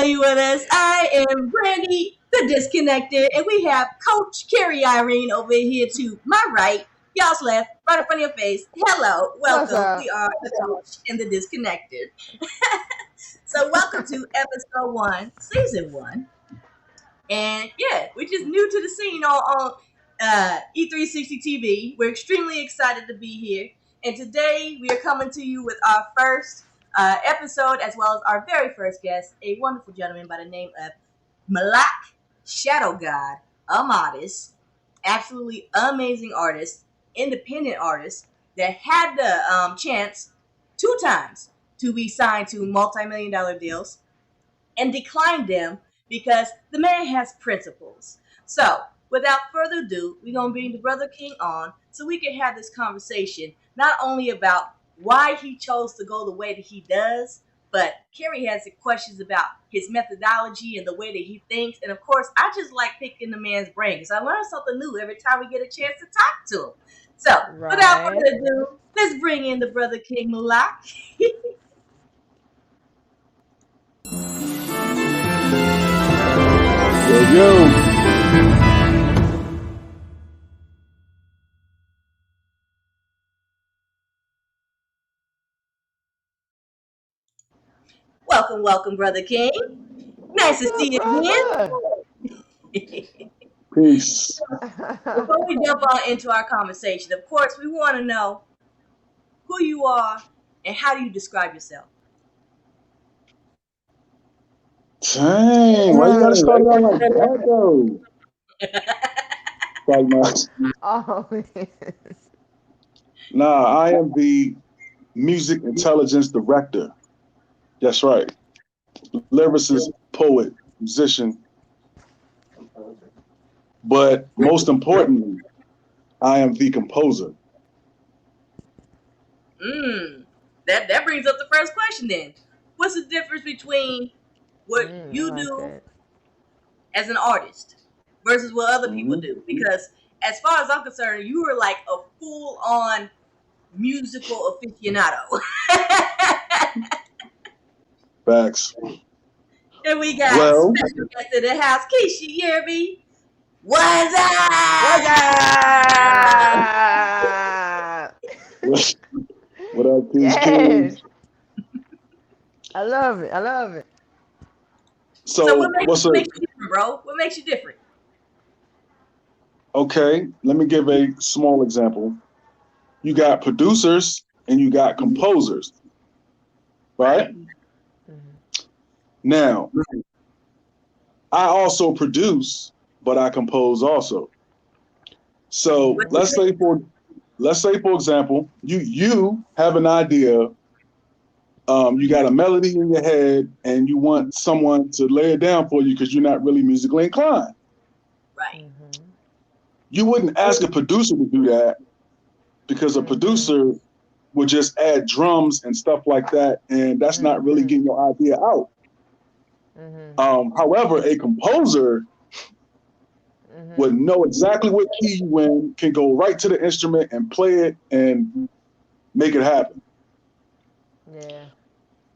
you with us. I am Brandy, the Disconnector, and we have Coach Carrie Irene over here to my right, y'all's left, right in front of your face. Hello, What's welcome. We up? are the Coach and the Disconnected. So, welcome to episode one, season one. And yeah, we're just new to the scene on E360 TV. We're extremely excited to be here. And today we are coming to you with our first episode as well as our very first guest, a wonderful gentleman by the name of Malak, Shadow God, Amadis, absolutely amazing artist, independent artist that had the chance two times to be signed to multi-million dollar deals and declined them because the man has principles. So, without further ado, we're going to bring the Brother King on so we can have this conversation not only about why he chose to go the way that he does, but Kerry has questions about his methodology and the way that he thinks. And of course, I just like picking the man's brain because I learn something new every time we get a chance to talk to him. So, without Right. further ado, let's bring in the Brother King Malak. Yo, yo. Welcome, welcome, Brother King. Nice What's to up, see brother? you again. Peace. Before we jump on into our conversation, of course, we want to know who you are and how do you describe yourself. Dang, why you gotta start it out like that though? Like much. Oh, Nah, I am the music intelligence director. That's right. Lyricist, poet, musician. But most importantly, I am the composer. That brings up the first question then. What's the difference between what I you like do that. as an artist versus what other people Hmm. do? Because as far as I'm concerned, you are like a full on musical aficionado. Facts. And we got Well, special guest in the house, Keisha, you hear me? What's What's up? up? what, what up, Peace Yes, Kings? I love it. I love it. So what So, makes what's what a makes you different, bro? What makes you different? okay? Let me give a small example. You got producers and you got composers, right? Right. Mhm. Now, I also produce, but I compose also. So What's the Mhm. let's say for example, you have an idea, you got a melody in your head, and you want someone to lay it down for you because you're not really musically inclined. right? Mhm. You wouldn't ask a producer to do that because a Mhm. producer would just add drums and stuff like that, and that's not really Mhm. getting your idea out. Mhm. However, a composer would Mhm. know exactly what key you in, can go right to the instrument and play it and make it happen. Yeah,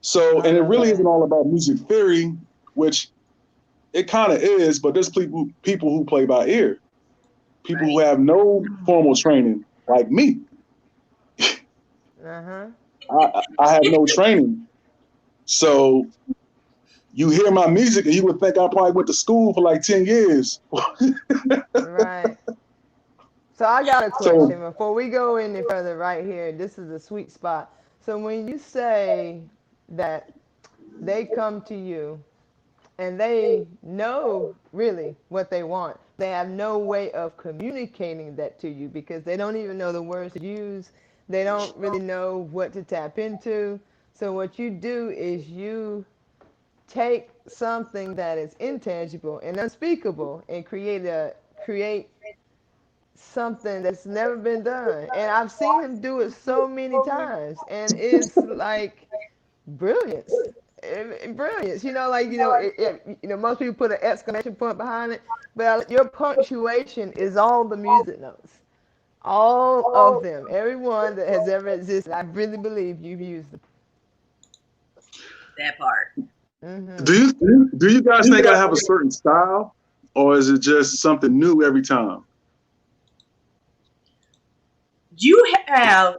So, I and it love really isn't that. all about music theory, which it kind of is, but there's people who play by ear, people who Right. have no formal training, like me. Uh huh. I had no training. So you hear my music and you would think I probably went to school for like 10 years. Right. So I got a So, question before we go any further. Right here, this is a sweet spot. So when you say that they come to you and they know really what they want. They have no way of communicating that to you because they don't even know the words to use. They don't really know what to tap into. So what you do is you take something that is intangible and unspeakable and create something that's never been done. And I've seen him do it so many times and it's like brilliance. Brilliance. Most people put an exclamation point behind it, but your punctuation is all the music notes. All of them. Everyone that has ever existed. I really believe you've used them. That part. Mm-hmm. Do you guys think I have a certain style, or is it just something new every time? You have,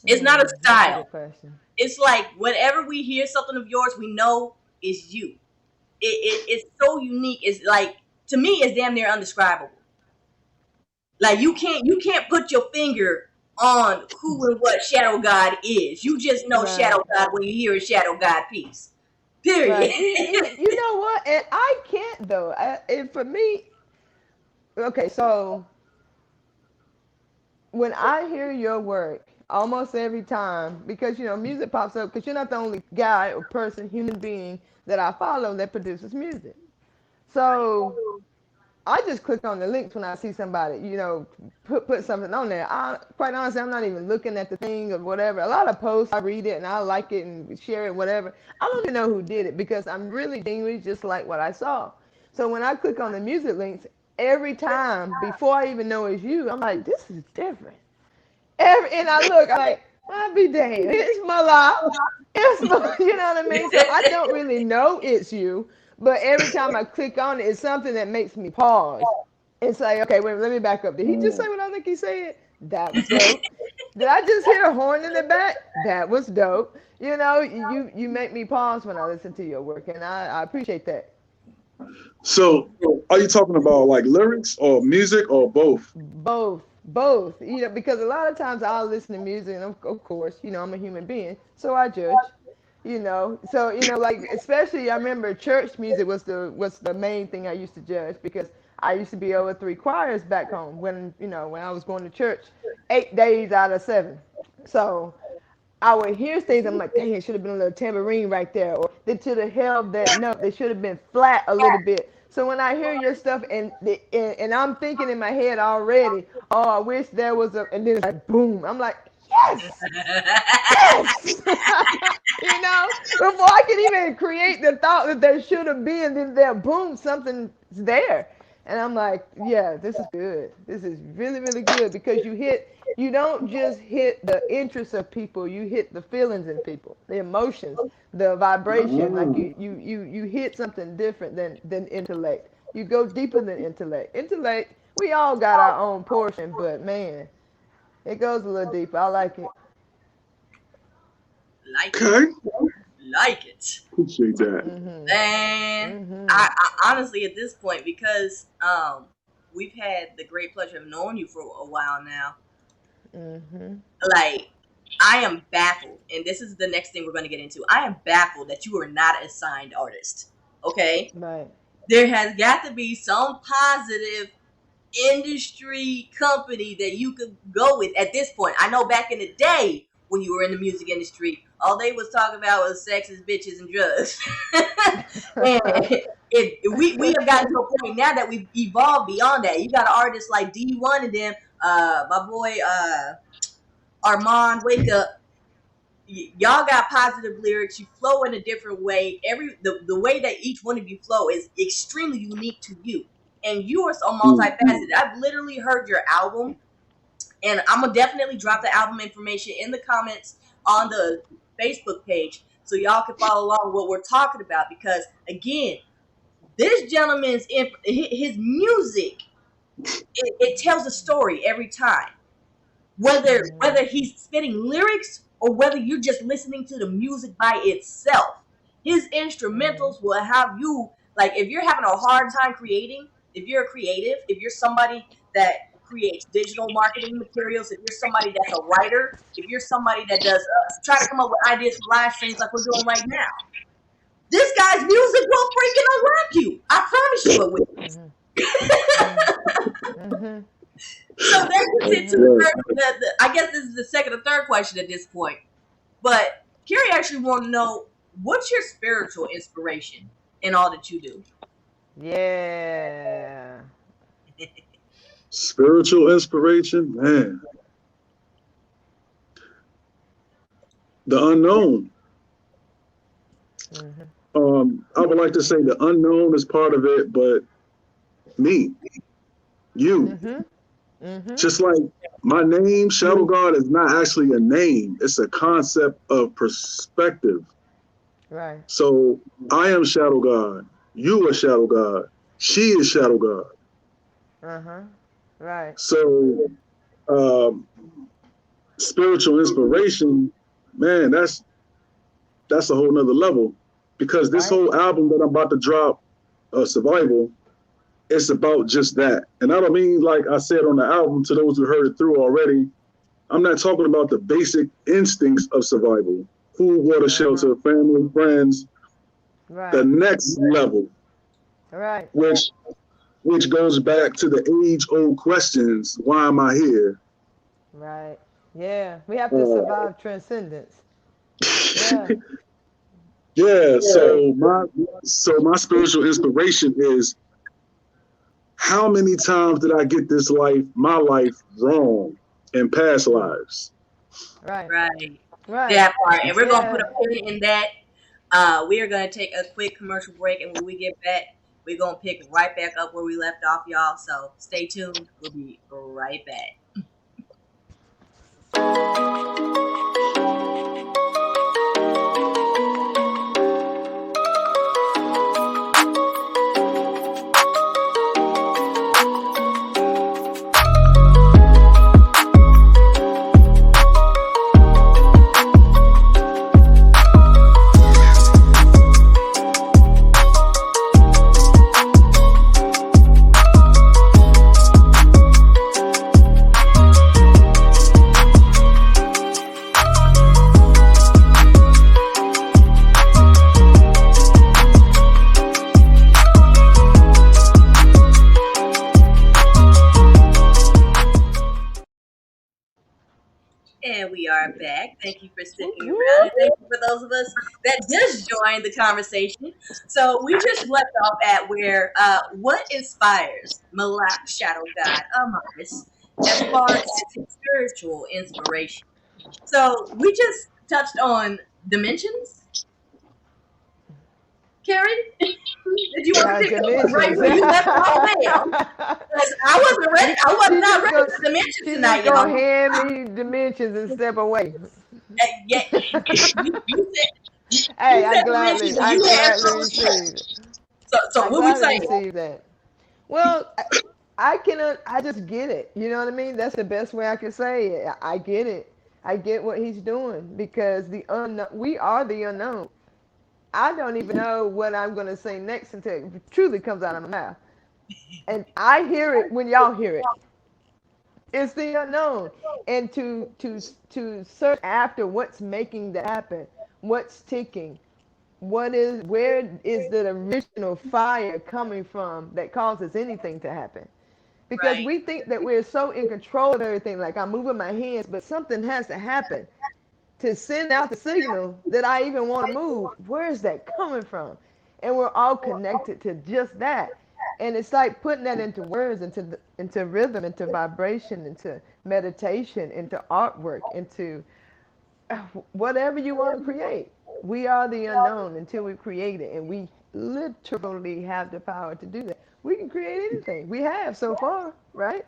it's not a That's a style. good question. It's like whenever we hear something of yours, we know it's you. It's so unique. It's like, to me, it's damn near undescribable. Like you can't put your finger on who and what Shadow God is. You just know Right. Shadow God when you hear a Shadow God piece. Period. Right. You know what? And I can't though. And for me, okay, so when I hear your work, almost every time, because music pops up, because you're not the only guy or person, human being that I follow that produces music. So I just click on the links when I see somebody, put something on there. Quite honestly, I'm not even looking at the thing or whatever. A lot of posts, I read it and I like it and share it, whatever. I don't even know who did it because I'm really genuinely just like what I saw. So when I click on the music links, every time before I even know it's you, I'm like, this is different. And I look, I'm like, I'll be damned. It's Malak. You know what I mean? So I don't really know it's you, but every time I click on it, it's something that makes me pause and say, okay, wait, let me back up. Did he just say what I think he said? That was dope. Did I just hear a horn in the back? That was dope. You make me pause when I listen to your work, and I appreciate that. So, are you talking about like lyrics or music or both? Both, because a lot of times I'll listen to music, and of course, I'm a human being, so I judge. So like especially I remember church music was the main thing I used to judge because I used to be over three choirs back home when I was going to church 8 days out of 7. So I would hear things. I'm like, dang, it should have been a little tambourine right there, or they should have held that note. They should have been flat a little bit. So when I hear your stuff and I'm thinking in my head already, oh, I wish there was a, and then it's like boom. I'm like, yes, yes. Before I can even create the thought that there should have been, then there, boom, something's there. And I'm like, yeah, this is good. This is really, really good because you don't just hit the interests of people, you hit the feelings in people, the emotions, the vibration. Like Mm. you hit something different than intellect. You go deeper than intellect. Intellect, we all got our own portion, but man, it goes a little deeper. I like it. Like it. Okay, Like it. appreciate that. Mhm. And Mhm. I honestly, at this point, because we've had the great pleasure of knowing you for a while now, Mhm. like, I am baffled, and this is the next thing we're going to get into. I am baffled that you are not a signed artist. Okay, Right. there has got to be some positive industry company that you could go with at this point. I know back in the day when you were in the music industry, all they was talking about was sexes, bitches, and drugs. And we have gotten to a point now that we've evolved beyond that. You got artists like D1 and them, my boy Armand, Wake Up. Y'all got positive lyrics. You flow in a different way. The way that each one of you flow is extremely unique to you, and you are so Mm. multifaceted. I've literally heard your album, and I'm gonna definitely drop the album information in the comments on the Facebook page so y'all can follow along what we're talking about. Because again, this gentleman's his music, it tells a story every time, whether he's spitting lyrics or whether you're just listening to the music by itself. His Mhm. instrumentals will have you, like, if you're having a hard time creating, if you're a creative, if you're somebody that creates digital marketing materials, if you're somebody that's a writer, if you're somebody that does try to come up with ideas for live streams like we're doing right now, this guy's music will freaking unlock you. I promise you it will. Mhm. Mhm. Mhm. So that gets into Mhm. Right. I guess this is the second or third question at this point. But Carrie actually want to know, what's your spiritual inspiration in all that you do? Yeah. Spiritual inspiration, man. The unknown. Mhm. I would like to say the unknown is part of it, but me, you, Mhm. Mhm. just like my name, Shadow God, is not actually a name. It's a concept of perspective. Right. So I am shadow God. You are shadow God. She is shadow God. Uh-huh. Right. So spiritual inspiration, man, that's a whole nother level. Because this Right. whole album that I'm about to drop, Survival, it's about just that. And I don't mean, like I said on the album, to those who heard it through already, I'm not talking about the basic instincts of survival: food, water, Uh-huh. shelter, family, friends. The Right. next level, Right. which goes back to the age-old questions: why am I here? Right. Yeah. We have to Uh, survive transcendence. Yeah. yeah. Yeah. So my spiritual inspiration is, how many times did I get my life wrong in past Mm. lives? Right. Right. Right. That part. And we're gonna put Yeah. a pin in that. We are gonna take a quick commercial break, and when we get back, we're gonna pick right back up where we left off, y'all. So stay tuned. We'll be right back. And we are back. Thank you for Whoop, sticking around. And whoop. thank you for those of us that just joined the conversation. So we just left off at where what inspires Malak Shadow God Amadis as far as his spiritual inspiration. So we just touched on dimensions. Karen, did you want to pick up right Dimensions. where you left off, ma'am? Because I wasn't ready. I was she not just ready gonna for dimensions she just tonight, gonna y'all. hand me dimensions and step away. Yeah, you Hey, said dimensions and I you had gladly something. receive it. So I what we gladly saying? receive that. Well, I can I just get it. You know what I mean? That's the best way I can say it. I get it. I get what he's doing because the unknown. We are the unknown. I don't even know what I'm going to say next until it truly comes out of my mouth. And I hear it when y'all hear it. It's the unknown. And to search after what's making that happen, what's ticking, where is the original fire coming from that causes anything to happen? Because Right, we think that we're so in control of everything, like I'm moving my hands, but something has to happen to send out the signal that I even want to move. Where is that coming from? And we're all connected to just that. And it's like putting that into words, into rhythm, into vibration, into meditation, into artwork, into whatever you want to create. We are the unknown until we create it, and we literally have the power to do that. We can create anything. We have so far, right?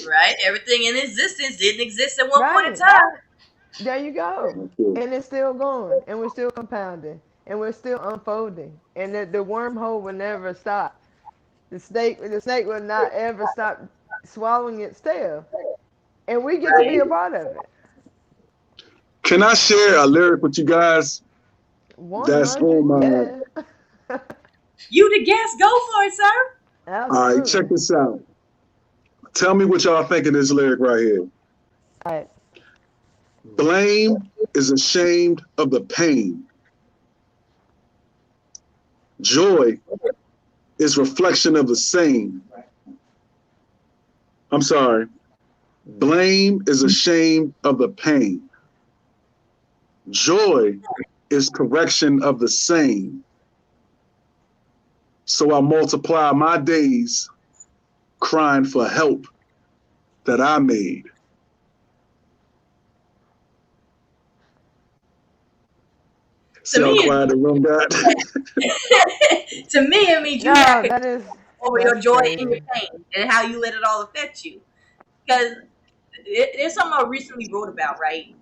right. Everything in existence didn't exist at one point in Right. time. There you go. And it's still going, and we're still compounding, and we're still unfolding, and the wormhole will never stop. The snake will not ever stop swallowing its tail, and we get to be Right. a part of it. Can I share a lyric with you guys that's on 100, my? yeah. You the guest, go for it, sir. All right, check Absolutely. this out. Tell me what y'all think of this lyric right here. All right. Blame is ashamed of the pain. Joy is reflection of the same. I'm sorry. Blame is ashamed of the pain. Joy is correction of the same. So I multiply my days crying for help that I made. To See how me, quiet the room got? to me, it means you have No, control over your that's joy and your crazy. pain and how you let it all affect you. Because there's something I recently wrote about, right?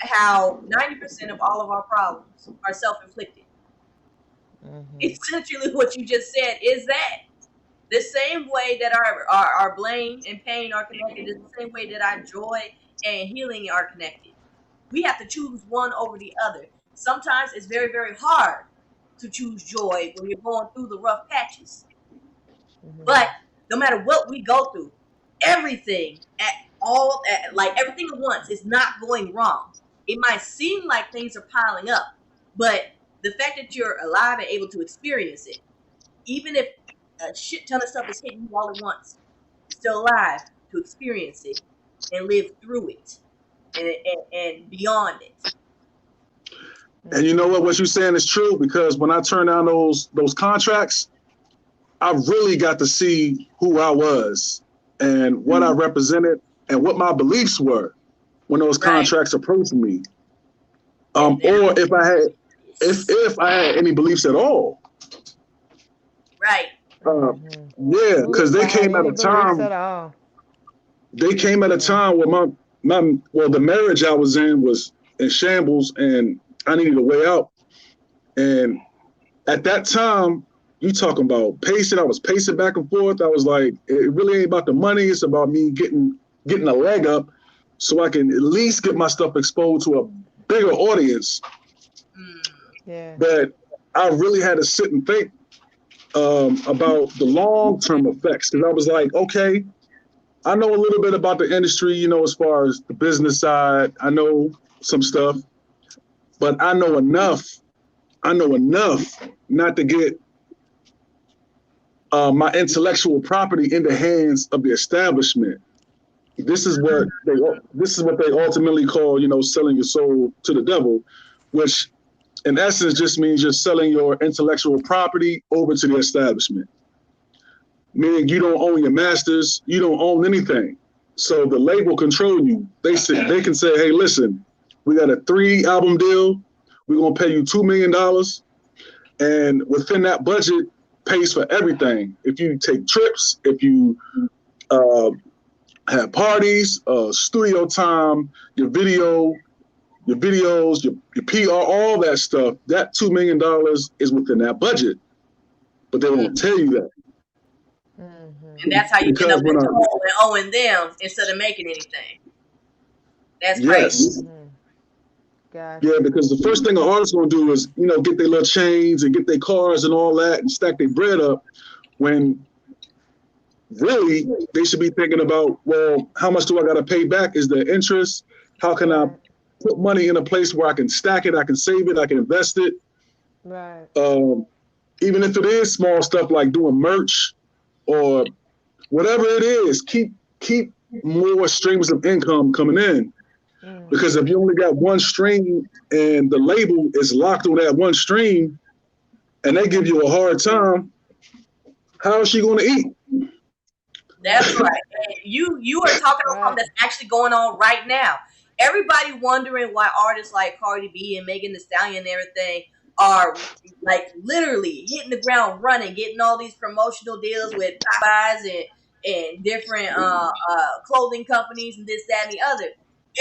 how 90% of all of our problems are self-inflicted. Essentially, what you just said is that the same way that our blame and pain are connected is the same way that our joy and healing are connected. We have to choose one over the other. Sometimes it's very, very hard to choose joy when you're going through the rough patches. But no matter what we go through, everything like everything at once is not going wrong. It might seem like things are piling up, but the fact that you're alive and able to experience it, even if a shit ton of stuff is hitting you all at once, you're still alive to experience it and live through it and beyond it. And you know what you're saying is true, because when I turned down those contracts, I really got to see who I was and what I represented and what my beliefs were when those contracts approached me. Or if I had any beliefs at all. Right. Yeah, because they came at a time. They came at a time where the marriage I was in was in shambles and I needed a way out. And at that time, you talking about pacing. I was pacing back and forth. I was like, it really ain't about the money. It's about me getting a leg up so I can at least get my stuff exposed to a bigger audience. Yeah. But I really had to sit and think about the long-term effects, because I was like, okay, I know a little bit about the industry, you know, as far as the business side. I know some stuff, but I know enough not to get my intellectual property in the hands of the establishment. This is what they ultimately call, you know, selling your soul to the devil, which in essence just means you're selling your intellectual property over to the establishment. Meaning you don't own your masters, you don't own anything. So the label control you. They can say, hey, listen, we got a 3-album deal. We're gonna pay you $2 million, and within that budget pays for everything. If you take trips, if you have parties, studio time, your videos, your PR, all that stuff, that $2 million is within that budget. But they won't tell you that. And that's how you end up with owing them instead of making anything. That's crazy. Gotcha. Yeah, because the first thing an artist gonna do is, you know, get their little chains and get their cars and all that and stack their bread up, when really they should be thinking about, well, how much do I gotta pay back? Is there interest? How can I put money in a place where I can stack it, I can save it, I can invest it? Right. Even if it is small stuff like doing merch or whatever it is, keep more streams of income coming in. Because if you only got one stream and the label is locked on that one stream and they give you a hard time, how is she going to eat? That's right. And you are talking about something that's actually going on right now. Everybody wondering why artists like Cardi B and Megan Thee Stallion and everything are like literally hitting the ground running, getting all these promotional deals with Popeyes and different clothing companies and this, that, and the other.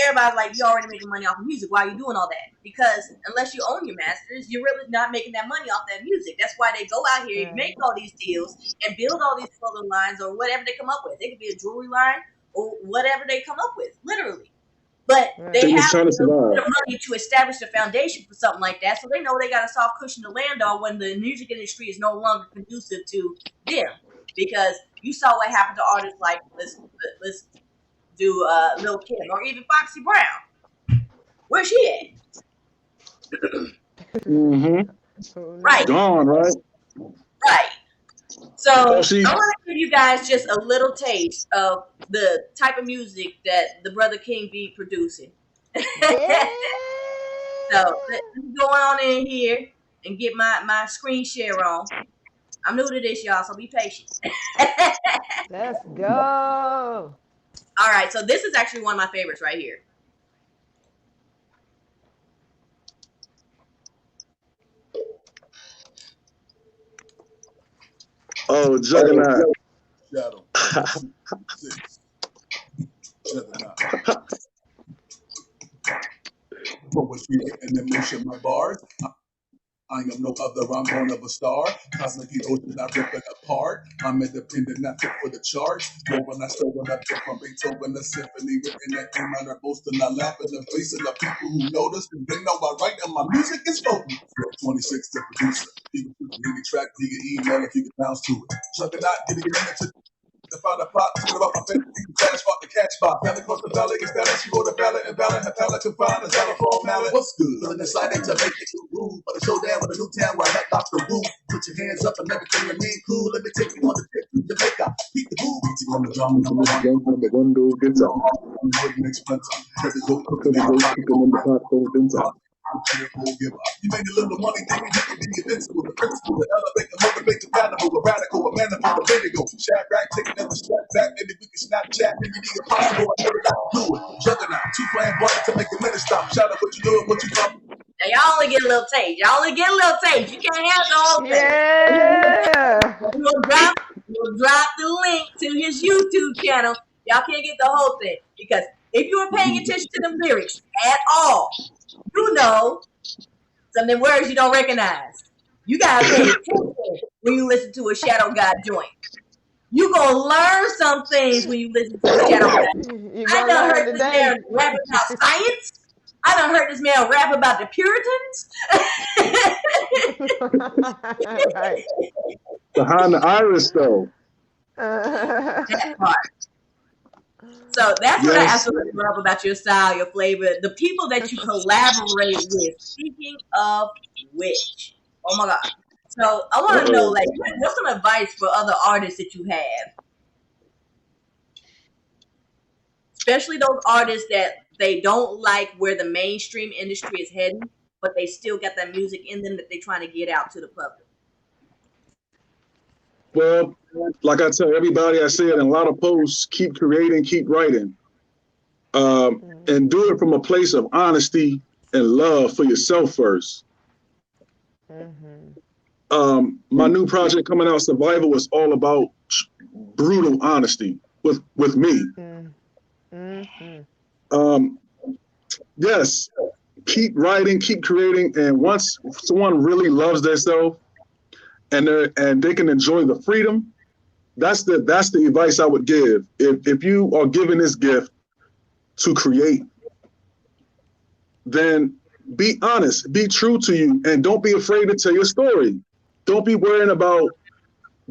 Everybody's like, you're already making money off of music. Why are you doing all that? Because unless you own your masters, you're really not making that money off that music. That's why they go out here and make all these deals and build all these clothing lines or whatever they come up with. They could be a jewelry line or whatever they come up with, literally. But they have a little bit of money to establish the foundation for something like that, so they know they got a soft cushion to land on when the music industry is no longer conducive to them. Because you saw what happened to artists like let's do Lil Kim or even Foxy Brown. Where's she at? Right. Gone, right? Right. So I want to give you guys just a little taste of the type of music that the Brother King be producing. So let's go on in here and get my screen share on. I'm new to this, y'all, so be patient. Let's go. All right, so this is actually one of my favorites right here. Oh, Juggernaut. Shadow. 6. Juggernaut. Poetry and emotion, my bars. I am no other, I'm born of a star. Cosmic ocean, I rip it apart. I'm independent, not fit for the charts. But when I show when I pick from Beethoven, a symphony written at A minor, boasting, I laugh in the face of the people who notice. They know I write and my music is spoken. 26 to producer. People can hear the track, you can email if you can bounce to it. Chuck it out, get it into to find a plot, talking about my favorite cash spot, the catch spot. Valley across the valley, it's that she wrote a ballad and ballad, her palette confined, a xylophone mallet. What's good? Feeling excited to make it too rude. For the showdown with a new town where I met Dr. Wu. Put your hands up and everything remain cool. Let me take you on the trip to Jamaica. Beat the groove, beating on the drum, number one dude guitar. Next splinter. Heavy goat cooking in the pot full of dinner. You made a little money, then you make it be invincible. The principle, the elevate, the motivate, the radical, the radical, a manifold, the vinegar. Shadrach, taking another step back, maybe we can Snapchat, maybe the impossible, I never got to do it. Juggernaut, too flamboyant to make a minute stop. Shout out what you doing, what you talking. Now y'all only get a little taste. Y'all only get a little taste. You can't have the whole thing. Yeah. We'll drop the link to his YouTube channel. Y'all can't get the whole thing because if you were paying attention to the lyrics at all, you know some of the words you don't recognize. You gotta pay attention when you listen to a Shadow God joint. You gonna learn some things when you listen to a Shadow God. I done heard this man rap about science. I done heard this man rap about the Puritans. Right. Behind the iris, though. That part. So that's what I absolutely love about your style, your flavor, the people that you collaborate with. Speaking of which, oh my God. So I want to know, like, what's some advice for other artists that you have? Especially those artists that they don't like where the mainstream industry is heading, but they still got that music in them that they're trying to get out to the public. Well, like I tell everybody, I say it in a lot of posts, keep creating, keep writing. And do it from a place of honesty and love for yourself first. My new project coming out, Survival, is all about brutal honesty with me. Yes, keep writing, keep creating, and once someone really loves themselves and they can enjoy the freedom, that's the advice I would give. If you are given this gift to create, then be honest, be true to you, and don't be afraid to tell your story. Don't be worrying about,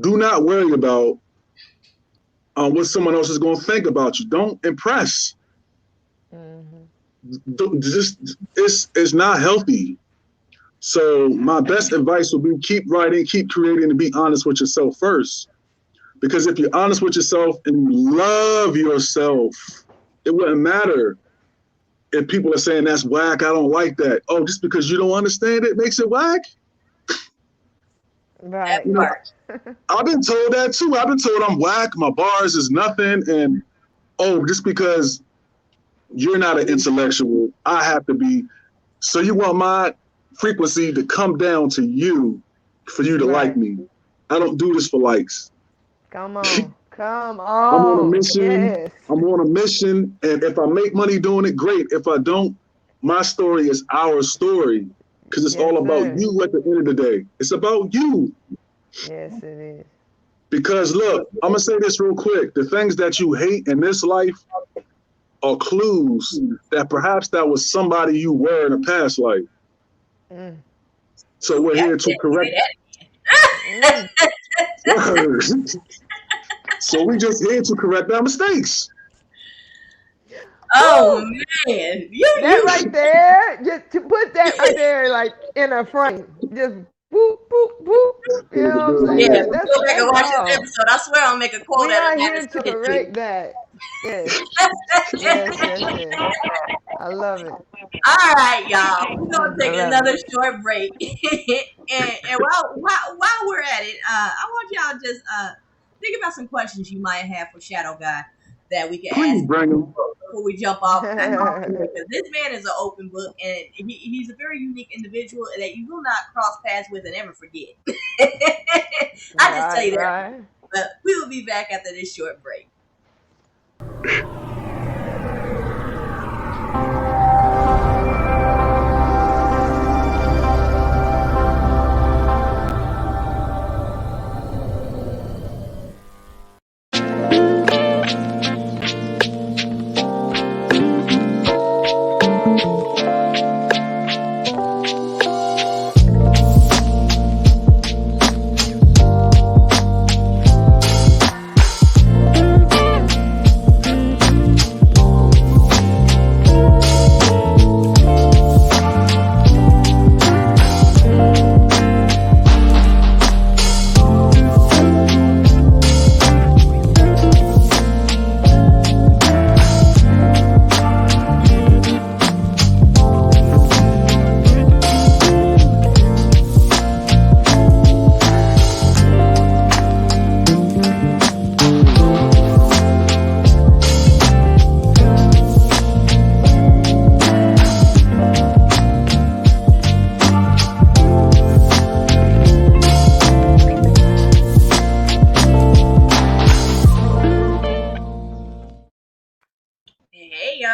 do not worry about what someone else is going to think about you. Don't impress. It's not healthy. So my best advice would be keep writing, keep creating, and be honest with yourself first. Because if you're honest with yourself and you love yourself, it wouldn't matter if people are saying that's whack, I don't like that. Oh, just because you don't understand it makes it whack? Right. You know, I've been told that too. I've been told I'm whack, my bars is nothing, and just because you're not an intellectual, I have to be. So you want my frequency to come down to you for you to like me. I don't do this for likes. Come on. I'm on a mission. Yes. I'm on a mission, and if I make money doing it, great. If I don't, my story is our story, because it's all about you at the end of the day. It's about you. Yes, it is. Because look, I'm gonna say this real quick. The things that you hate in this life are clues that perhaps that was somebody you were in a past life. So we're here to correct. So we just here to correct our mistakes. Oh man, that right there, just to put that right there, like in a frame, just boop boop boop. You know what I'm saying? Yeah, that's go back and watch this episode. I swear I'll make a quote. We are here to correct that. Yes. Yes. I love it. All right, y'all. We're gonna take another short break, and while we're at it, I want y'all just think about some questions you might have for Shadow God that we can ask before we jump off. Because this man is an open book, and he's a very unique individual that you will not cross paths with and ever forget. I just tell you that. But we will be back after this short break.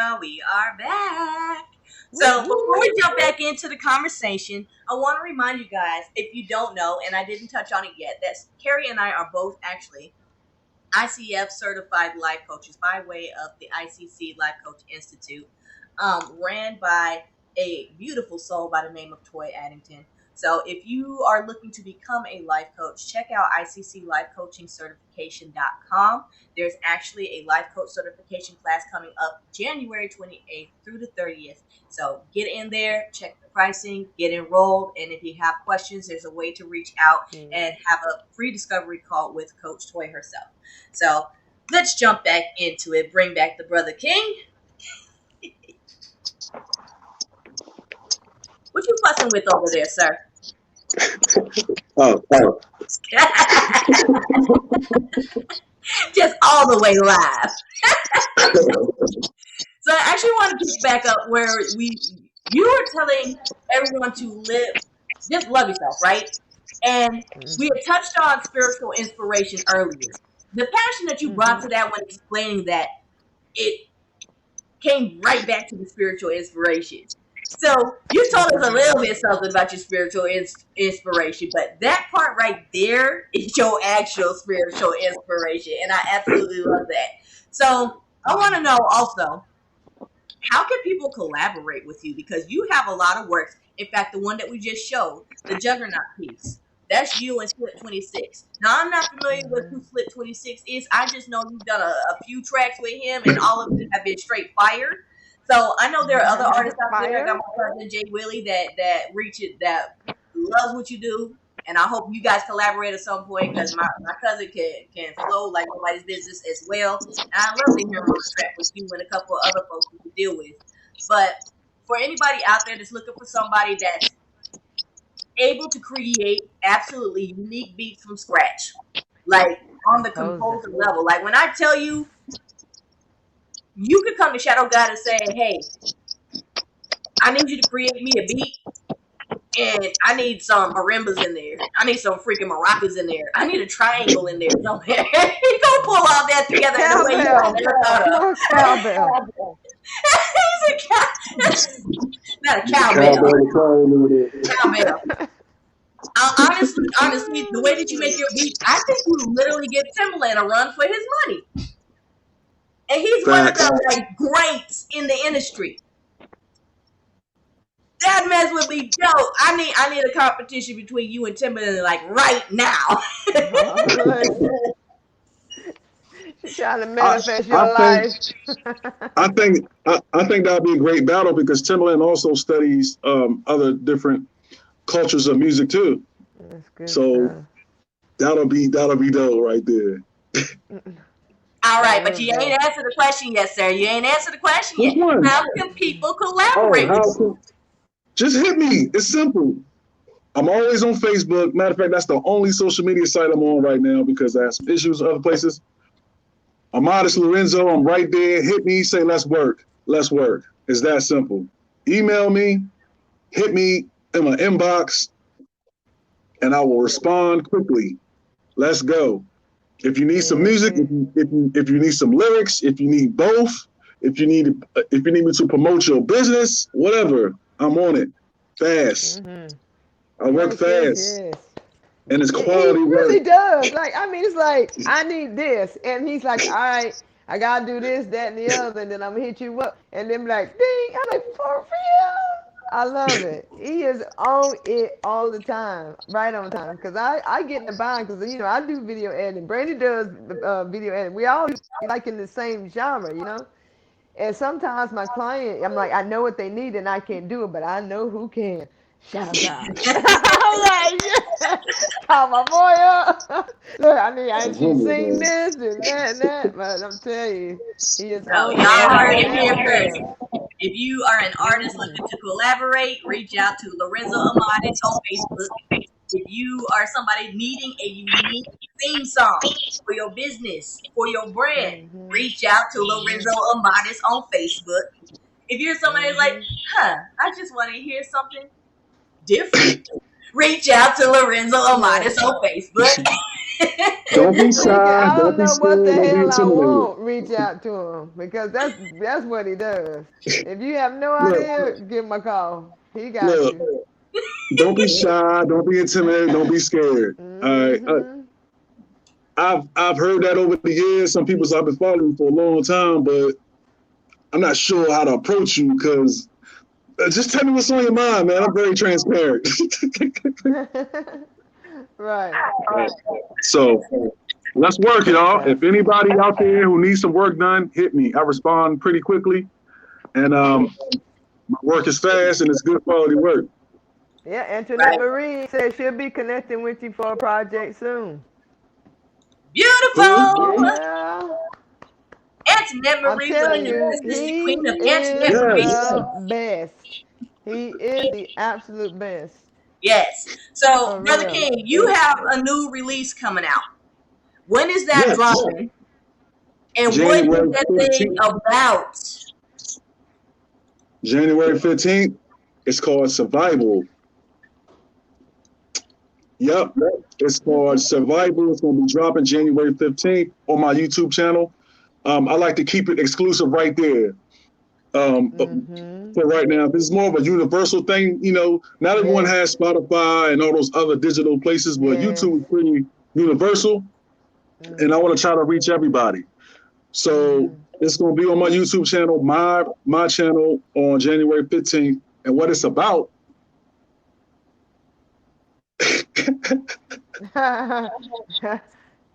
girl. We are back. Woo, So before we woo. jump back into the conversation, I want to remind you guys, if you don't know, and I didn't touch on it yet, that Carrie and I are both actually ICF certified life coaches by way of the ICC Life Coach Institute, ran by a beautiful soul by the name of Toy Addington. So if you are looking to become a life coach, check out icclifecoachingcertification.com. There's actually a life coach certification class coming up January 28th through the 30th. So get in there, check the pricing, get enrolled, and if you have questions, there's a way to reach out and have a free discovery call with Coach Toy herself. So let's jump back into it. Bring back the Brother King. What you fussing with over there, sir? Oh. Just all the way live. So I actually want to pick back up where you were telling everyone to just love yourself, right? And we had touched on spiritual inspiration earlier. The passion that you brought to that when explaining that, it came right back to the spiritual inspiration. So you told us a little bit something about your spiritual inspiration, but that part right there is your actual spiritual inspiration, and I absolutely love that. So I want to know also, how can people collaborate with you? Because you have a lot of works. In fact, the one that we just showed, the Juggernaut piece, that's you and Slip 26. Now, I'm not familiar with who Slip 26 is. I just know you've done a few tracks with him, and all of them have been straight fire. So I know there are other artists out there. I got my cousin Jay Willie that loves what you do, and I hope you guys collaborate at some point, because my cousin can flow like nobody's business as well. And I love to hear him on the track with you and a couple of other folks you can deal with. But for anybody out there that's looking for somebody that's able to create absolutely unique beats from scratch, like on the composer level, like when I tell you, you could come to Shadow God and say, hey, I need you to create me a beat, and I need some marimbas in there. I need some freaking maracas in there. I need a triangle in there somewhere. You gonna pull all that together in a way you never thought of. Cowbell. He's not a cowbell. Cowbell. Honestly, the way that you make your beat, I think you literally give Timbaland a run for his money. And he's one of the greats in the industry. That mess would be dope. I need a competition between you and Timbaland, like right now. She's trying to manifest your life. I think that'll be a great battle, because Timbaland also studies other different cultures of music too. That's good. So that'll be dope right there. All right, but you ain't answered the question yet, sir. You ain't answered the question yet. How can people collaborate with you? Just hit me. It's simple. I'm always on Facebook. Matter of fact, that's the only social media site I'm on right now, because I have some issues in other places. Amadis Lorenzo, I'm right there. Hit me, say let's work. Let's work. It's that simple. Email me, hit me in my inbox, and I will respond quickly. Let's go. If you need some music, if you need some lyrics, if you need both, if you need me to promote your business, whatever, I'm on it. Fast. I work fast. Yes. And it's quality work. He really does. Like, I mean, it's like, I need this. And he's like, all right, I got to do this, that, and the other, and then I'm going to hit you up. And then like, ding. I'm like, for real? I love it. He is on it all the time, right on time. Because I get in the bind, because, you know, I do video editing. Brandy does video editing. We all like in the same genre, you know. And sometimes my client, I'm like, I know what they need and I can't do it, but I know who can. Shadow God. I'm like, yeah. Call my boy up. Look, I need you to sing this and that and that. But I'm telling you, he is y'all heard it here first. If you are an artist looking to collaborate, reach out to Lorenzo Amadis on Facebook. If you are somebody needing a unique theme song for your business, for your brand, reach out to Lorenzo Amadis on Facebook. If you're somebody that's like, I just want to hear something different, reach out to Lorenzo Amadis on Facebook. Don't If be you think shy. I Don't don't be know what the scared. Don't be hell I intimidated. want, reach out to him because that's what he does. If you have no Look, idea, give him a call. He got look. you. Don't be shy. Don't be intimidated. Don't be scared. All right. Mm-hmm. I've heard that over the years. Some people say I've been following you for a long time, but I'm not sure how to approach you because just tell me what's on your mind, man. I'm very transparent. Right. So let's work, y'all. If anybody out there who needs some work done, hit me. I respond pretty quickly, and my work is fast and it's good quality work. Yeah, Antoinette Right. Marie says she'll be connecting with you for a project soon. Who? Beautiful. Yeah. Antoinette I'm Marie with telling the you, assistant he queen of Antoinette is Marie. Yes. the best. He is the absolute best. Yes. So, For Brother real. King, you have a new release coming out. When is that Yes. dropping? And what is January that thing 15th. about? January 15th. It's called Survival. Yep. It's called Survival. It's going to be dropping January 15th on my YouTube channel. I like to keep it exclusive right there. But Mm-hmm. for right now, this is more of a universal thing. You know, not everyone Yes. has Spotify and all those other digital places, but Yes. YouTube is pretty universal. And I want to try to reach everybody. So Mm-hmm. it's going to be on my YouTube channel, my channel on January 15th. And what it's about,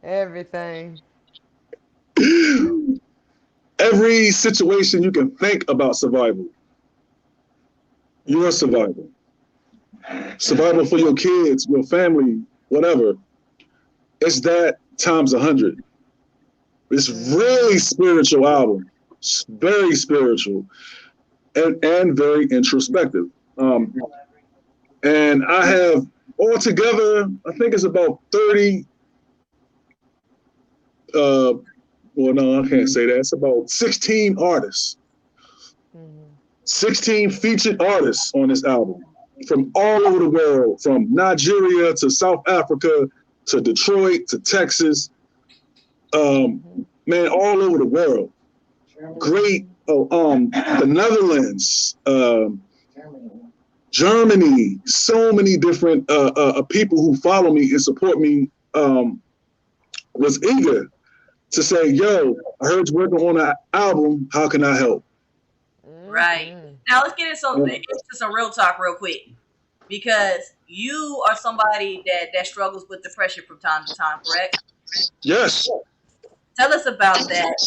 Everything. every situation you can think about survival, you're a Mm-hmm. survivor. Survival for your kids, your family, whatever. It's that times 100. It's Mm-hmm. really spiritual album. It's very spiritual and very introspective. Um, and I have altogether, I think it's about 30, uh, well, no, I can't say that. It's about 16 artists, Mm-hmm. 16 featured artists on this album from all over the world, from Nigeria to South Africa to Detroit to Texas, um, Mm-hmm. man, all over the world. Great, Mm-hmm. the Netherlands, Germany, so many different people who follow me and support me was eager to say, yo, I heard you working on an album. How can I help? Right. Mm-hmm. Now let's get into some real talk real quick. Because you are somebody that struggles with depression from time to time, correct? Yes, Tell us about that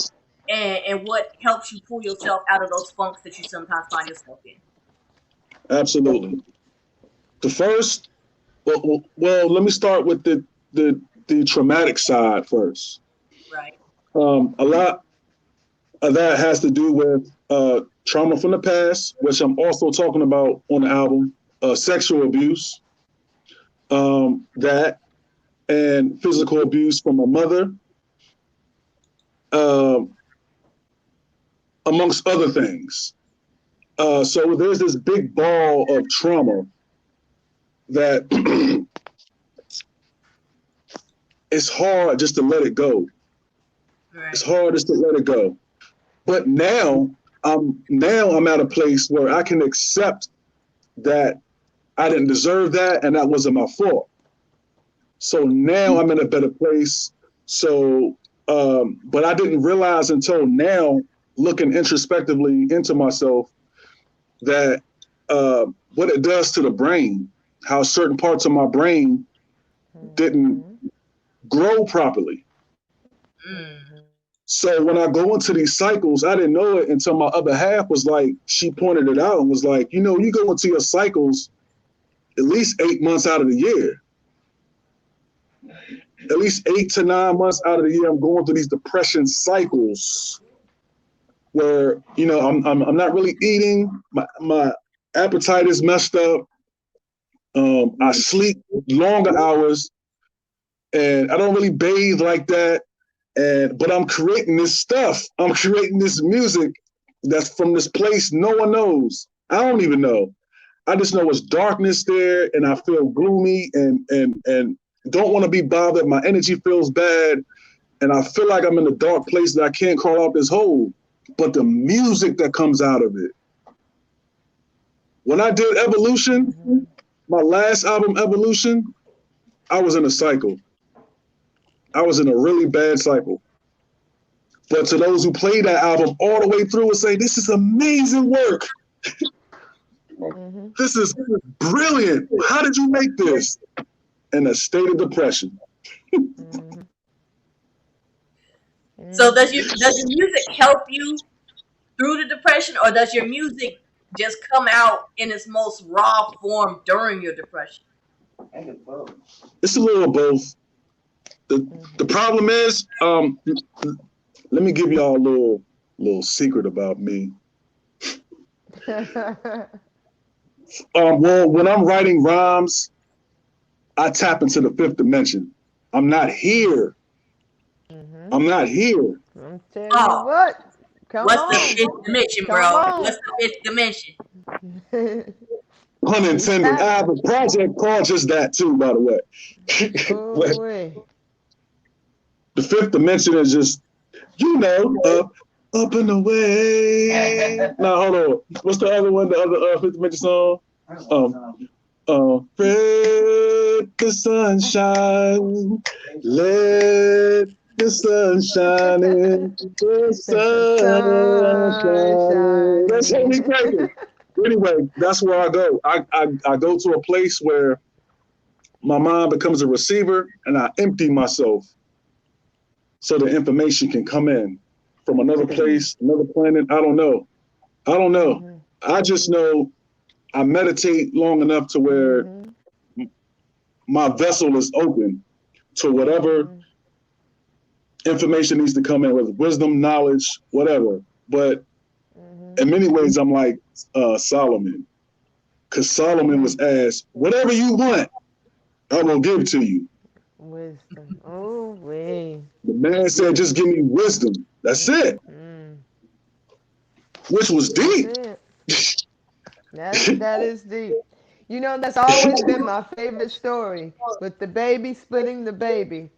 and what helps you pull yourself out of those funks that you sometimes find yourself in. absolutely. The first, let me start with the traumatic side first. Right. A lot of that has to do with trauma from the past, which I'm also talking about on the album, sexual abuse, that and physical abuse from my mother, um, amongst other things. So there's this big ball of trauma that it's hard just to let it go. It's Right. hard just to let it go. But now I'm at a place where I can accept that I didn't deserve that and that wasn't my fault. So now I'm in a better place. So, but I didn't realize until now, looking introspectively into myself, that what it does to the brain, how certain parts of my brain didn't Mm-hmm. grow properly. Mm. So when I go into these cycles, I didn't know it until my other half was like, she pointed it out and was like, you know, you go into your cycles at least 8 months out of the year. At least 8 to 9 months out of the year, I'm going through these depression cycles where, you know, I'm not really eating. My appetite is messed up. I sleep longer hours and I don't really bathe like that. But I'm creating this stuff. I'm creating this music that's from this place no one knows. I don't even know. I just know it's darkness there, and I feel gloomy, and don't want to be bothered. My energy feels bad. And I feel like I'm in a dark place that I can't crawl out this hole. But the music that comes out of it. When I did Evolution, my last album, Evolution, I was in a cycle. I was in a really bad cycle. But to those who played that album all the way through and say, this is amazing work. This is brilliant. How did you make this? In a state of depression. So does your music help you through the depression, or does your music just come out in its most raw form during your depression? It's a little of both. The problem is, let me give y'all a little secret about me. Well, when I'm writing rhymes, I tap into the fifth dimension. I'm not here. I'm not here. I'm telling you what. What's the fifth dimension, bro? What's the fifth dimension? Pun intended. I have a project called just that too, by the way. The fifth dimension is just, up and away. Now hold on. What's the other one? The other fifth dimension song? Let the sunshine. Let the sun shine in. The sunshine. That's Holy Crazy. Anyway, that's where I go. I go to a place where my mind becomes a receiver and I empty myself so the information can come in from another place, another planet. I don't know. I just know I meditate long enough to where my vessel is open to whatever information needs to come in, whether wisdom, knowledge, whatever. But in many ways, I'm like Solomon, because Solomon was asked, whatever you want, I will give to you. Wisdom. Oh, wait. The man said, just give me wisdom. That's it. Which was deep. That is deep. You know, that's always been my favorite story, with the baby splitting the baby.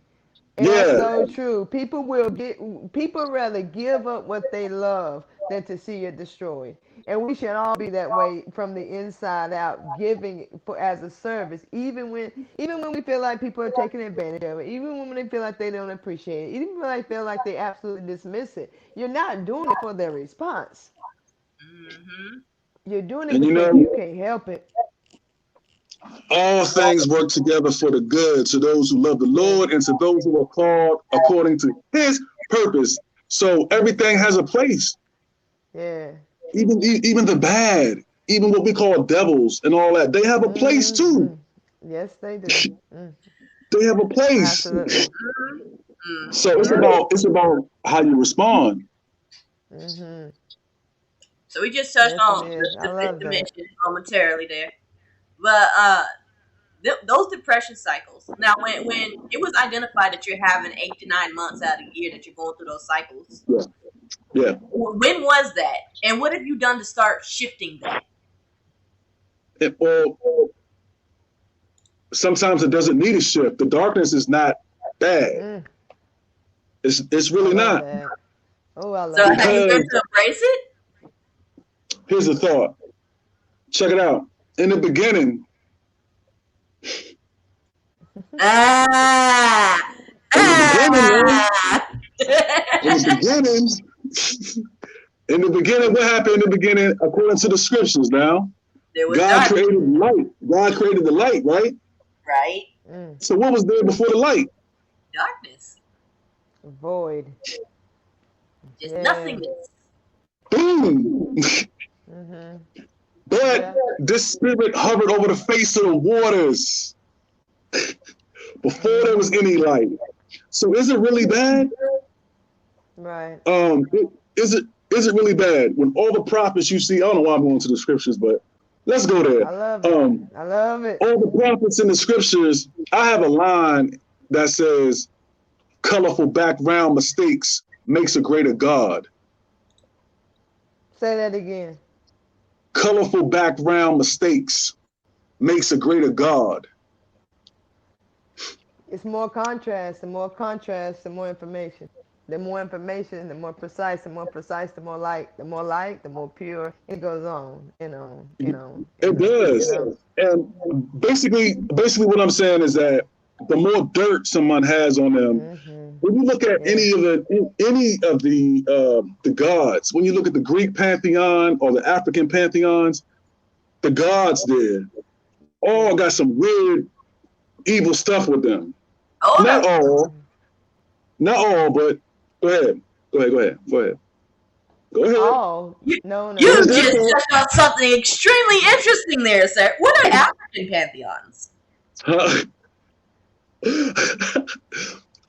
And that's so true. People rather give up what they love than to see it destroyed. And we should all be that way from the inside out, giving as a service, even when we feel like people are taking advantage of it, even when they feel like they don't appreciate it, even when they feel like they absolutely dismiss it. You're not doing it for their response. You're doing it because you can't help it. All things work together for the good to those who love the Lord and to those who are called according to his purpose. So everything has a place. Yeah. Even the bad, even what we call devils and all that, they have a place too. Yes, they do. They have a place. Absolutely. So it's about how you respond. So we just touched on the fifth dimension momentarily there. But those depression cycles. Now, when it was identified that you're having 8 to 9 months out of the year that you're going through those cycles. Yeah. When was that? And what have you done to start shifting that? Well, sometimes it doesn't need a shift. The darkness is not bad. It's really not. Oh, I love so have you learned to embrace it? Here's the thought. Check it out. In the beginning, in the beginning, what happened in the beginning, according to the scriptures now? God created the light. God created the light, right? Right. So what was there before the light? Darkness. Void. Just nothingness. Boom. But this spirit hovered over the face of the waters before there was any light. So is it really bad? Right. Is it really bad when all the prophets you see? I don't know why I'm going to the scriptures, but let's go there. I love it. I love it. All the prophets in the scriptures. I have a line that says, "Colorful background mistakes makes a greater God." Say that again. Colorful background mistakes makes a greater God. It's more contrast. The more contrast, the more information. The more information, the more precise. The more precise, the more light. The more light, the more pure. And it goes on and on and on It and on. You does. know. And basically what I'm saying is that the more dirt someone has on them, Mhm. when you look at Yeah. any of the gods, when you look at the Greek pantheon or the African pantheons, the gods there all Yeah. got some weird evil stuff with them. Oh Not no. all, not all, but go ahead. Go ahead, go ahead, go ahead. Go ahead. All. You, No, no, you There's no. just different. touched on something extremely interesting there, sir. What are African pantheons?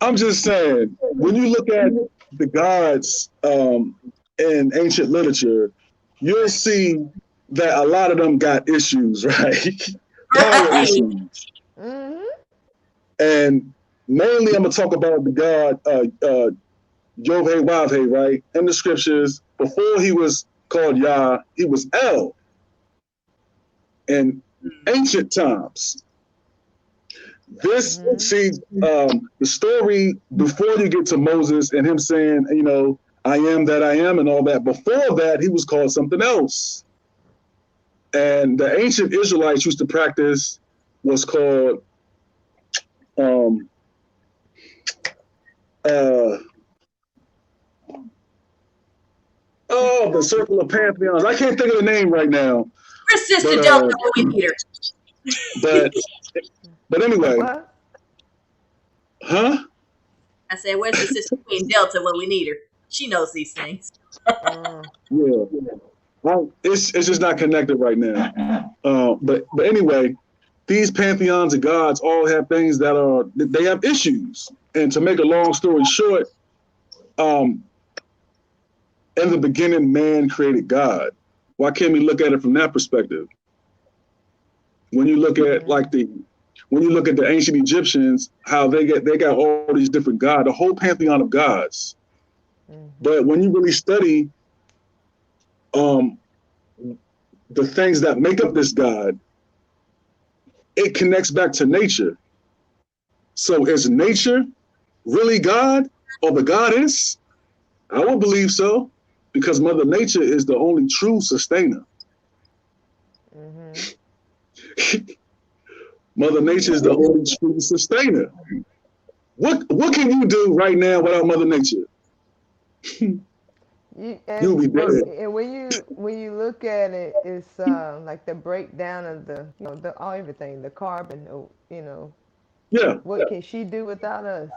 I'm just saying, when you look at the gods in ancient literature, you'll Right. see that a lot of them got issues, right? Power Right. issues. Mhm. And mainly, I'm going to talk about the god Yovhe Wavhe, right? In the scriptures, before he was called Yah, he was El in ancient times. This, Mhm. see, the story before you get to Moses and him saying, I am that I am and all that, before that, he was called something else. And the ancient Israelites used to practice what's called um, uh, the circle of pantheons. I can't think of the name right now, Where's Sister but Delta when we need her? but but The anyway, what? huh? I said, where's the Sister Queen Delta when we need her? She knows these things. Mm. Yeah, well, it's just not connected right now. But anyway, these pantheons of gods all have things they have issues. And to make a long story short, um, in the beginning, man created God. Why can't we look at it from that perspective? When you look at Mhm. when you look at the ancient Egyptians, how they got all these different gods, the whole pantheon of gods. Mhm. But when you really study um, the things that make up this God, it connects back to nature. So is nature really God or the goddess? I would believe so because Mother Nature is the only true sustainer. Mhm. Mother Nature is the only true sustainer. What can you do right now without Mother Nature? You, You'll be dead. and when you look at it, it's like the breakdown of the the all everything, the carbon. Yeah. What can she do without us?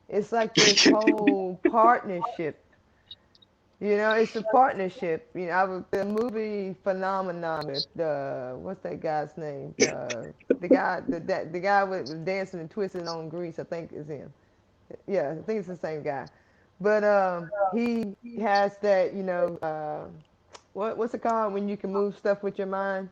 It's like this whole partnership. It's a partnership. I was the movie Phenomenon with what's that guy's name? The guy with dancing and twisting on Grease. I think is him. Yeah, I think it's the same guy. But he has that, what's it called when you can move stuff with your mind?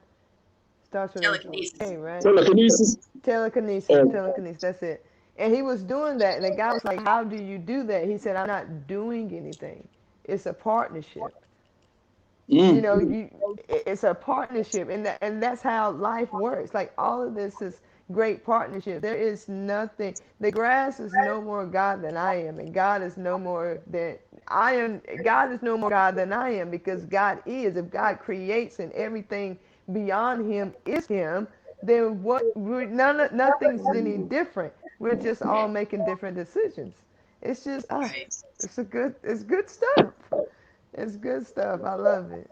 Starts with a Telekinesis. K, right? Telekinesis. Telekinesis, Oh, telekinesis. That's it. And he was doing that, and the guy was like, "How do you do that?" He said, "I'm not doing anything. It's a partnership. mm, It's a partnership, and that's how life works. Like all of this is great partnership. There is nothing. The grass is no more God than I am, and God is no more than I am. God is no more God than I am because God is. If God creates and everything beyond Him is Him, then nothing's any different. We're just all making different decisions. It's just Right. it's good stuff. It's good stuff. I love it.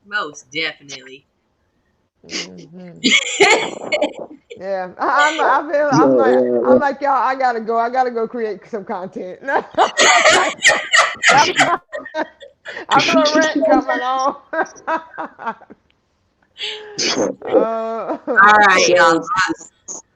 Most definitely. Hmm. Yeah, I feel. yeah, yeah, I'm like y'all. I gotta go. I gotta go create some content. I feel a rant coming on. yeah. All right, y'all. So,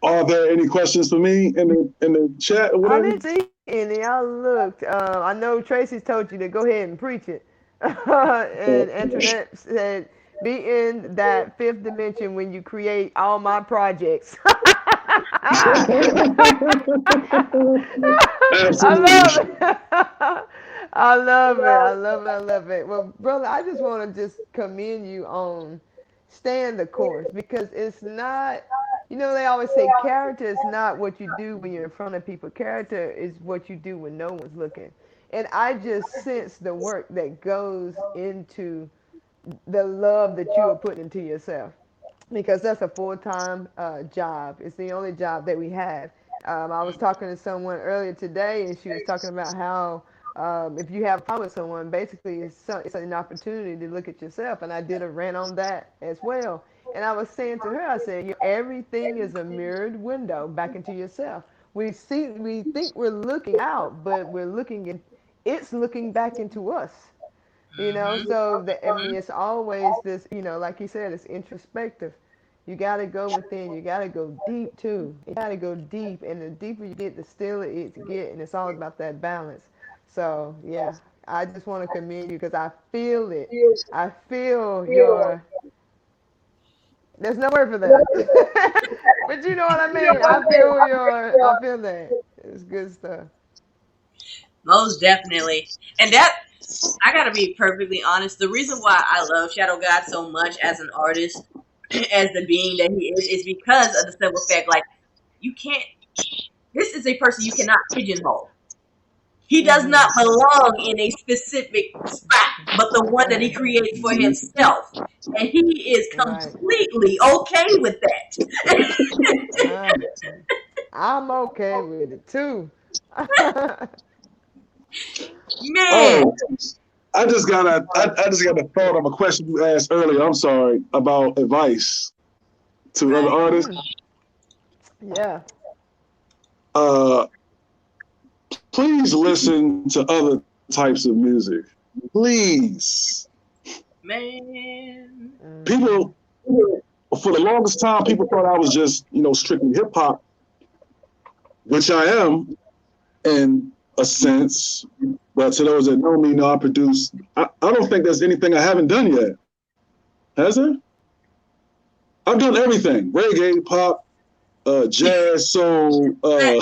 are there any questions for me in the chat or I whatever? didn't see any. I looked. I know Tracy's told you to go ahead and preach it. And Antoinette said, "Be in that fifth dimension when you create all my projects." I Absolutely. love it. I love it. I love it. I love it. Well, brother, I just want to just commend you on staying the course because it's not. You know, they always say character is not what you do when you're in front of people. Character is what you do when no one's looking. And I just sense the work that goes into the love that you are putting into yourself, because that's a full-time job. It's the only job that we have. I was talking to someone earlier today, and she was talking about how if you have a problem with someone, basically it's an opportunity to look at yourself. And I did a rant on that as well. And I was saying to her, I said, everything is a mirrored window back into yourself. We think we're looking out, but we're looking in. It's looking back into us. So I mean, it's always this, like you said, it's introspective. You got to go within. You got to go deep too. You got to go deep, and the deeper you get, the stiller it gets, and it's all about that balance. So yeah, I just want to commend you because I feel it. I feel your. There's no word for that, but you know what I mean. I feel your. I feel that. It's good stuff. Most definitely. And that, I gotta be perfectly honest. The reason why I love Shadow God so much as an artist, as the being that he is because of the simple fact, like, you can't. This is a person you cannot pigeonhole. He does not Mhm. belong in a specific spot, but the one that he creates for himself, and he is Right. completely okay with that. Uh, I'm okay with it too. Man, Oh, I just got a thought of a question you asked earlier. I'm sorry about advice to other right? artists. Yeah. Uh, please listen to other types of music. Please, Man, Mm-hmm. people. For the longest time, people thought I was just strictly hip hop, which I am in a sense. But to those that know me, know I produce. I don't think there's anything I haven't done yet. Has there? I've done everything: reggae, pop, jazz, soul, I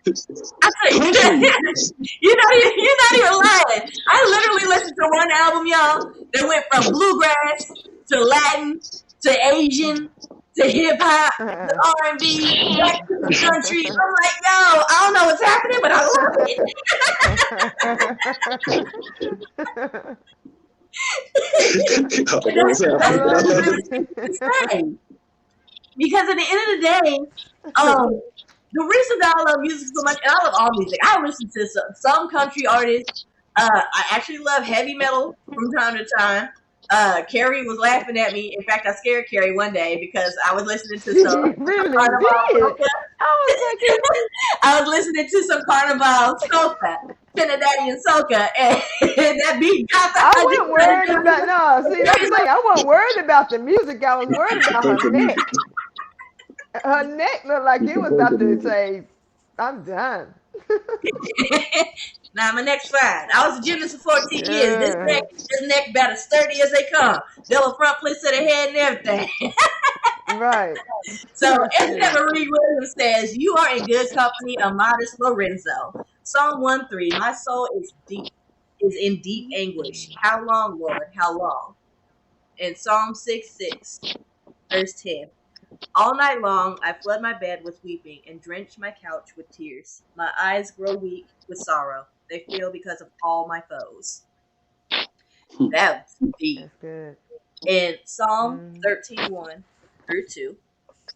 tell you, country. you're not even lying. I literally listened to one album, y'all, that went from bluegrass to Latin to Asian to hip hop to R&B back to the country. I'm like, yo, I don't know what's happening, but I love it. And What's I happening? I love love really it. it. to say, because at the end of the day, the reason that I love music so much, and I love all music, I listen to some country artists. I actually love heavy metal from time to time. Carrie was laughing at me. In fact, I scared Carrie one day because I was listening to some She really Carnival did. soca. I was thinking, I was listening to some Carnival soca, Trinidadian soca, and that beat got the I hundred. wasn't worried about, no, see, that's the thing. I wasn't worried about the music. I was worried about her Thank you. neck. Her neck looked like You it can was play the about to music. say, I'm done. Now my next slide. I was a gymnast for 14 years. Yeah. This neck about as sturdy as they come. Double front plate to the head and everything. Right. So Yeah. Esther Marie Williams says, "You are in good company, Amadis Lorenzo." Psalm 1:3. My soul is in deep anguish. How long, Lord? How long? And Psalm 6:6, verse 10. All night long I flood my bed with weeping and drench my couch with tears. My eyes grow weak with sorrow. They fail because of all my foes. That's deep. That's good. In Psalm Mm. 13:1 through 2.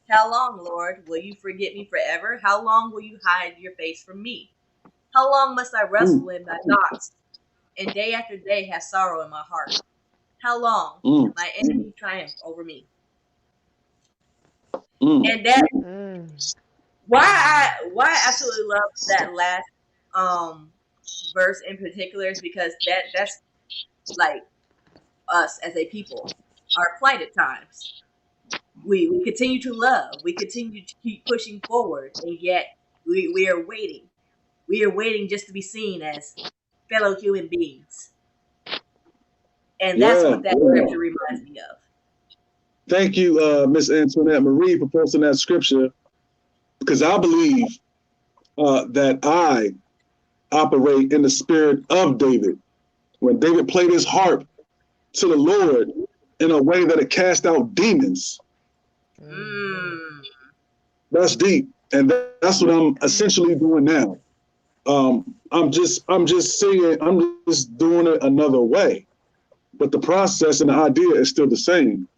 How long, Lord, will you forget me forever? How long will you hide your face from me? How long must I wrestle Mm, in my thoughts and day after day have sorrow in my heart? How long mm, my enemy triumph over me? mm. And that, Mm. why I absolutely love that last um verse in particular is because that's like us as a people, our plight at times. We continue to love, we continue to keep pushing forward, and yet we are waiting. We are waiting just to be seen as fellow human beings. And that's Yeah. what that scripture reminds me of. Thank you, Miss Antoinette Marie, for posting that scripture because I believe that I operate in the spirit of David. When David played his harp to the Lord in a way that it cast out demons. Mm-hmm. Mm. That's deep, and that's what I'm essentially doing now. I'm just saying, I'm just doing it another way, but the process and the idea is still the same.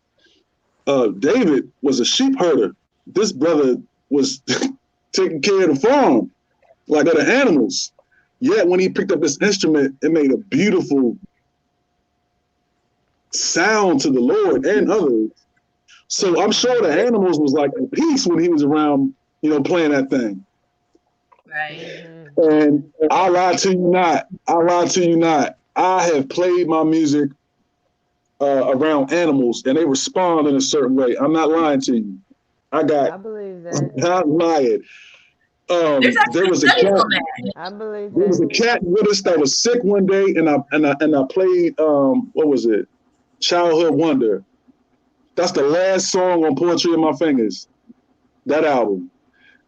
David was a sheep herder. This brother was taking care of the farm, like of the animals. Yet when he picked up this instrument, it made a beautiful sound to the Lord and others. So I'm sure the animals was like at peace when he was around, playing that thing. Right. And I lie to you not. I have played my music around animals, and they respond in a certain way. I'm not lying to you. I believe that. I'm not lying. There's There actually was a studies cat. on that. I believe There was a that. cat with us that was sick one day, and I played what was it? Childhood Wonder. That's the last song on Poetry in My Fingers. That album.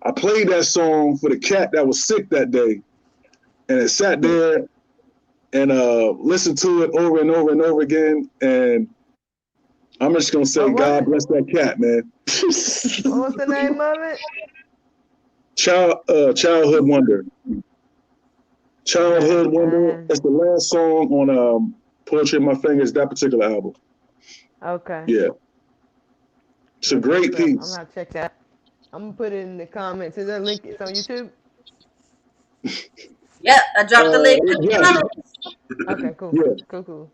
I played that song for the cat that was sick that day, and it sat there and listened to it over and over and over again. And I'm just gonna say, God bless that cat, man. What was the name of it? Childhood Wonder. Childhood Wonder. That's the last song on Poetry in My Fingers, that particular album. Okay. Yeah. It's a great piece. I'm gonna check that. I'm gonna put it in the comments. Is there a link? It's on YouTube? Yep, I dropped the link. Yeah. Okay, cool. Yeah. Cool.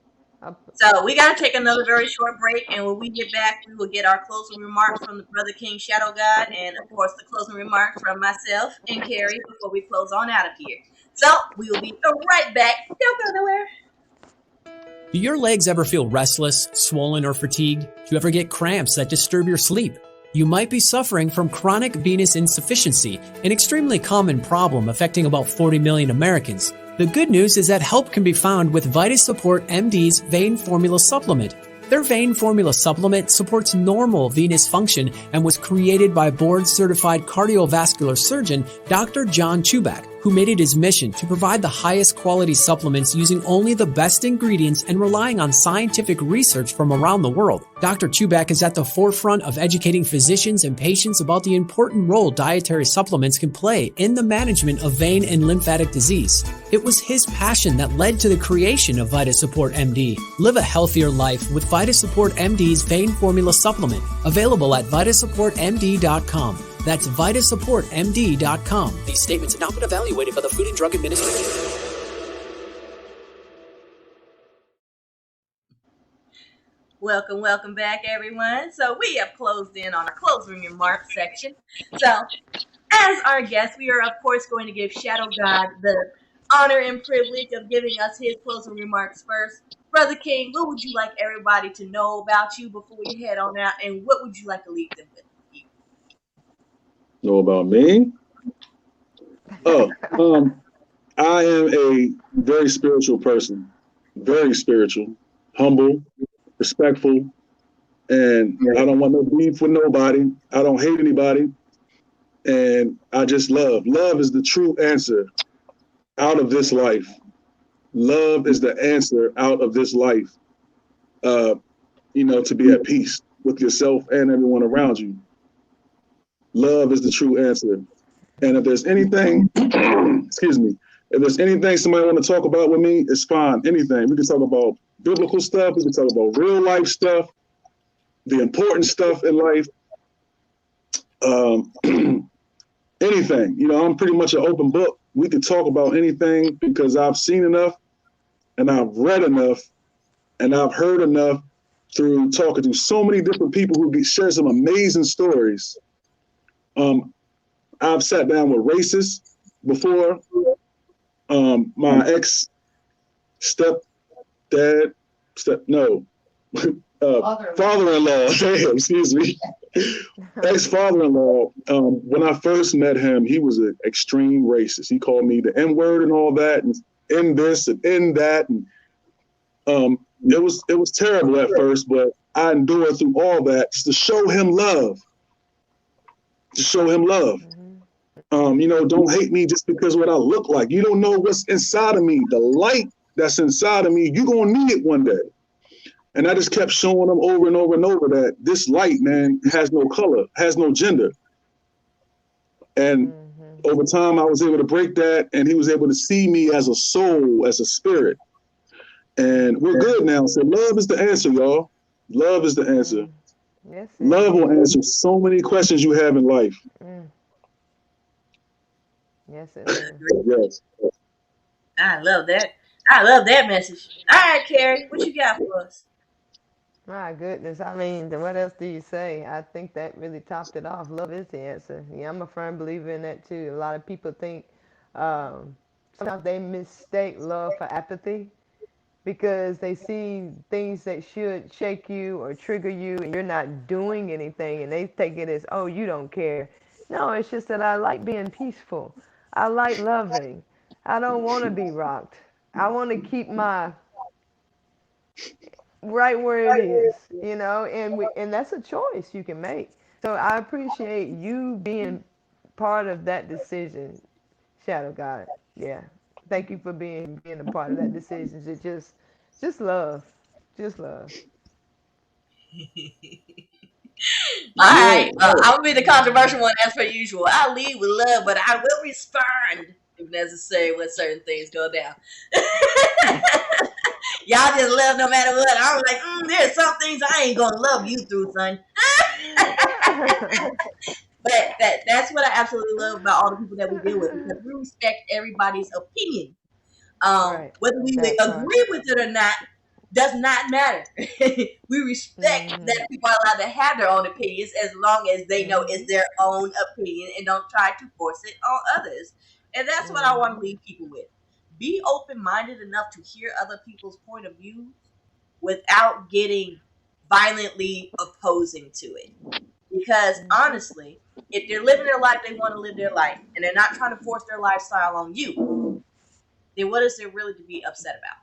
So we gotta take another very short break, and when we get back, we will get our closing remarks from the Brother King Shadow God, and of course the closing remarks from myself and Carrie before we close on out of here. So we will be right back. Don't go nowhere. Do your legs ever feel restless, swollen, or fatigued? Do you ever get cramps that disturb your sleep? You might be suffering from chronic venous insufficiency, an extremely common problem affecting about 40 million Americans. The good news is that help can be found with VitaSupport MD's Vein Formula Supplement. Their Vein Formula Supplement supports normal venous function and was created by board-certified cardiovascular surgeon Dr. John Chubak, who made it his mission to provide the highest quality supplements using only the best ingredients and relying on scientific research from around the world. Dr. Chubak is at the forefront of educating physicians and patients about the important role dietary supplements can play in the management of vein and lymphatic disease. It was his passion that led to the creation of VitaSupport MD. Live a healthier life with VitaSupport MD's Vein Formula Supplement, available at VitaSupportMD.com. That's VitaSupportMD.com. These statements have not been evaluated by the Food and Drug Administration. Welcome back, everyone. So we have closed in on our closing remarks section. So as our guest, we are of course going to give Shadow God the honor and privilege of giving us his closing remarks first. Brother King, what would you like everybody to know about you before we head on out, and what would you like to leave them with? Know about me? I am a very spiritual person. Very spiritual, humble, respectful, and I don't want no beef with nobody. I don't hate anybody, and I just love. Love is the true answer out of this life. Love is the answer out of this life. To be at peace with yourself and everyone around you. Love is the true answer. And if there's anything, excuse me, if there's anything somebody want to talk about with me, it's fine. Anything. We can talk about biblical stuff. We can talk about real life stuff, the important stuff in life. Anything. I'm pretty much an open book. We can talk about anything because I've seen enough and I've read enough and I've heard enough through talking to so many different people who share some amazing stories. I've sat down with racists before. My ex father-in-law, damn, excuse me. Ex-father-in-law, when I first met him, he was an extreme racist. He called me the N-word and all that, and in this and in that. And it was terrible at first, but I endured through all that just to show him love. Don't hate me just because of what I look like. You don't know what's inside of me. The light that's inside of me, you're going to need it one day. And I just kept showing them over and over and over that this light, man, has no color, has no gender. And over time, I was able to break that, and he was able to see me as a soul, as a spirit. And we're good now. So love is the answer, y'all. Love is the answer. Yes, Love will answer so many questions you have in life. Yes, it will. Yes. I love that. I love that message. All right, Carrie, what you got for us? My goodness. I mean, what else do you say? I think that really topped it off. Love is the answer. Yeah, I'm a firm believer in that too. A lot of people think sometimes they mistake love for apathy because they see things that should shake you or trigger you and you're not doing anything and they take it as, oh, you don't care. No, it's just that I like being peaceful. I like loving. I don't want to be rocked. I want to keep my right where it is, and that's a choice you can make. So I appreciate you being part of that decision, Shadow God. Yeah, thank you for being a part of that decision. Just love, just love. All Yeah. right, I'm gonna be the controversial one as per usual. I lead with love, but I will respond if necessary when certain things go down. Y'all just love no matter what. I was like, there's some things I ain't gonna love you through, son. But that's what I absolutely love about all the people that we deal with because we respect everybody's opinion. Right, Whether we that part. agree with it or not does not matter. We respect Mhm, that people are allowed to have their own opinions as long as they know it's mhm, their own opinion and don't try to force it on others. And that's what I want to mhm, leave people with. Be open minded enough to hear other people's point of view without getting violently opposing to it. Because mhm, honestly, if they're living their life, they want to live their life, and they're not trying to force their lifestyle on you, then what is there really to be upset about?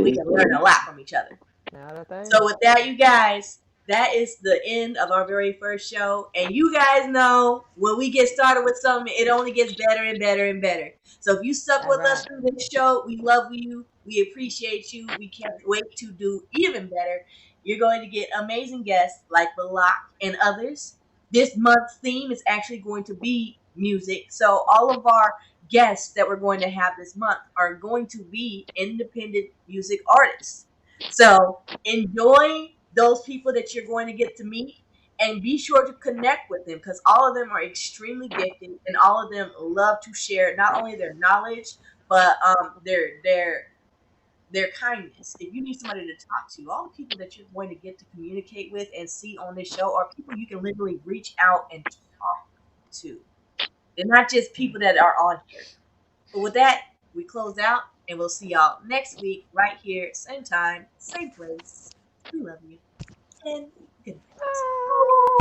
We True. can learn a lot from each other. not a thing. So with that, you guys, that is the end of our very first show. And you guys know when we get started with something, it only gets better and better and better. So if you stuck All with us right. through this show, we love you. We appreciate you. We can't wait to do even better. You're going to get amazing guests like Malak and others. This month's theme is actually going to be music. So all of our guests that we're going to have this month are going to be independent music artists. So enjoy those people that you're going to get to meet and be sure to connect with them because all of them are extremely gifted and all of them love to share not only their knowledge but their kindness. If you need somebody to talk to, all the people that you're going to get to communicate with and see on this show are people you can literally reach out and talk to. They're not just people that are on here. But with that, we close out and we'll see y'all next week right here, same time, same place. We love you and good night.